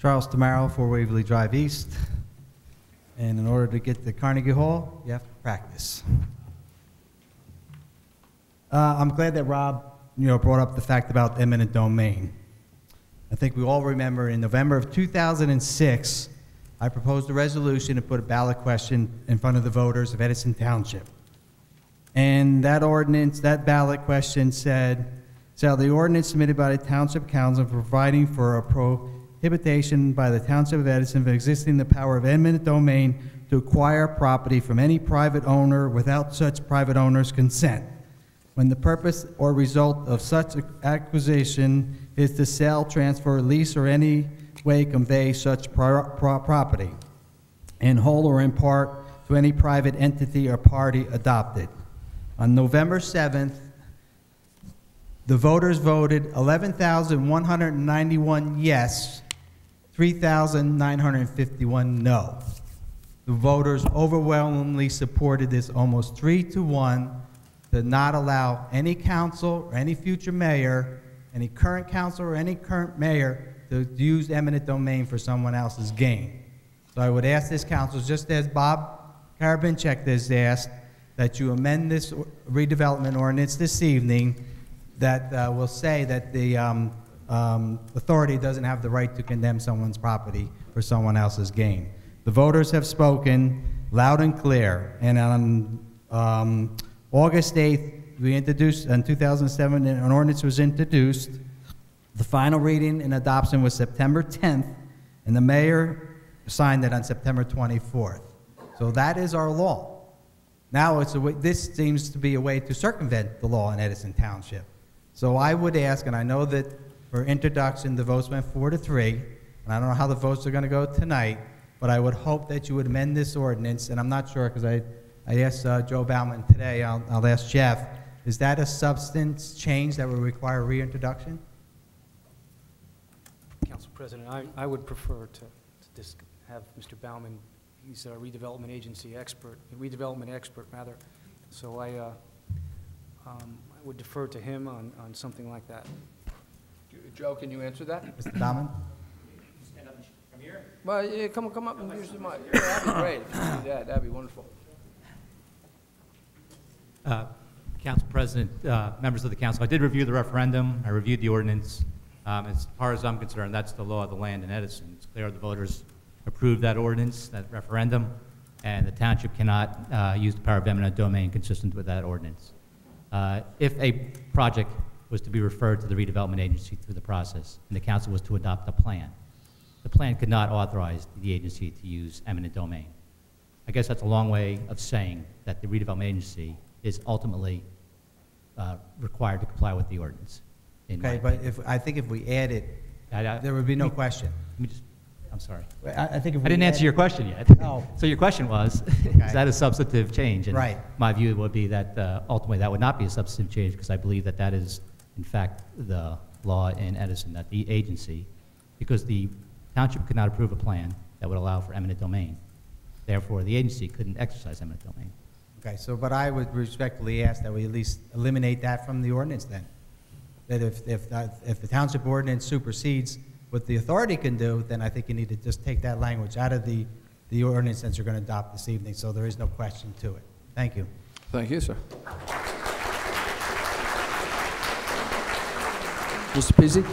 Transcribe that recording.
Charles Tomaro, 4 Waverly Drive East. And in order to get to Carnegie Hall, you have to practice. I'm glad that Rob, brought up the fact about eminent domain. I think we all remember in November of 2006, I proposed a resolution to put a ballot question in front of the voters of Edison Township. And that ordinance, that ballot question said, shall the ordinance submitted by the Township Council providing for a prohibition by the Township of Edison of existing the power of eminent domain to acquire property from any private owner without such private owner's consent, when the purpose or result of such acquisition is to sell, transfer, lease, or any way convey such property, in whole or in part, to any private entity or party adopted. On November 7th, the voters voted 11,191 yes, 3,951 no. The voters overwhelmingly supported this almost 3-1 to not allow any council or any future mayor, any current council or any current mayor to use eminent domain for someone else's gain. So I would ask this council, just as Bob Karabinchek has asked, that you amend this redevelopment ordinance this evening that will say that the authority doesn't have the right to condemn someone's property for someone else's gain. The voters have spoken loud and clear, and on August 8th, we introduced, in 2007, an ordinance was introduced. The final reading and adoption was September 10th, and the mayor signed it on September 24th. So that is our law. Now this seems to be a way to circumvent the law in Edison Township. So I would ask, and I know that for introduction the votes went 4-3, and I don't know how the votes are going to go tonight, but I would hope that you would amend this ordinance, and I'm not sure because I asked Joe Bauman today, I'll ask Jeff, is that a substance change that would require reintroduction? Council President, I would prefer to have Mr. Bauman, he's a redevelopment expert rather, so I would defer to him on something like that. Joe, can you answer that? Mr. Bauman? Stand up from here? Well, yeah, come up and use the mic. Yeah, that'd be great if you could do that. That'd be wonderful. Council President, members of the council, I did review the referendum. I reviewed the ordinance. As far as I'm concerned, that's the law of the land in Edison. It's clear the voters approved that ordinance, that referendum, and the township cannot use the power of eminent domain consistent with that ordinance. If a project was to be referred to the redevelopment agency through the process, and the council was to adopt a plan, the plan could not authorize the agency to use eminent domain. I guess that's a long way of saying that the redevelopment agency is ultimately required to comply with the ordinance. Okay, but I think if we add it, there would be no question. I'm sorry. I think if we I didn't answer your question yet. Oh. So your question was, Okay. is that a substantive change? And right. My view would be that ultimately that would not be a substantive change because I believe that that is, in fact, the law in Edison, that the agency, because the township could not approve a plan that would allow for eminent domain. Therefore, the agency couldn't exercise eminent domain. Okay, so, but I would respectfully ask that we at least eliminate that from the ordinance then. That if the township ordinance supersedes what the authority can do, then I think you need to just take that language out of the ordinance that you're going to adopt this evening, so there is no question to it. Thank you. Thank you, sir. Mr. Pizzi?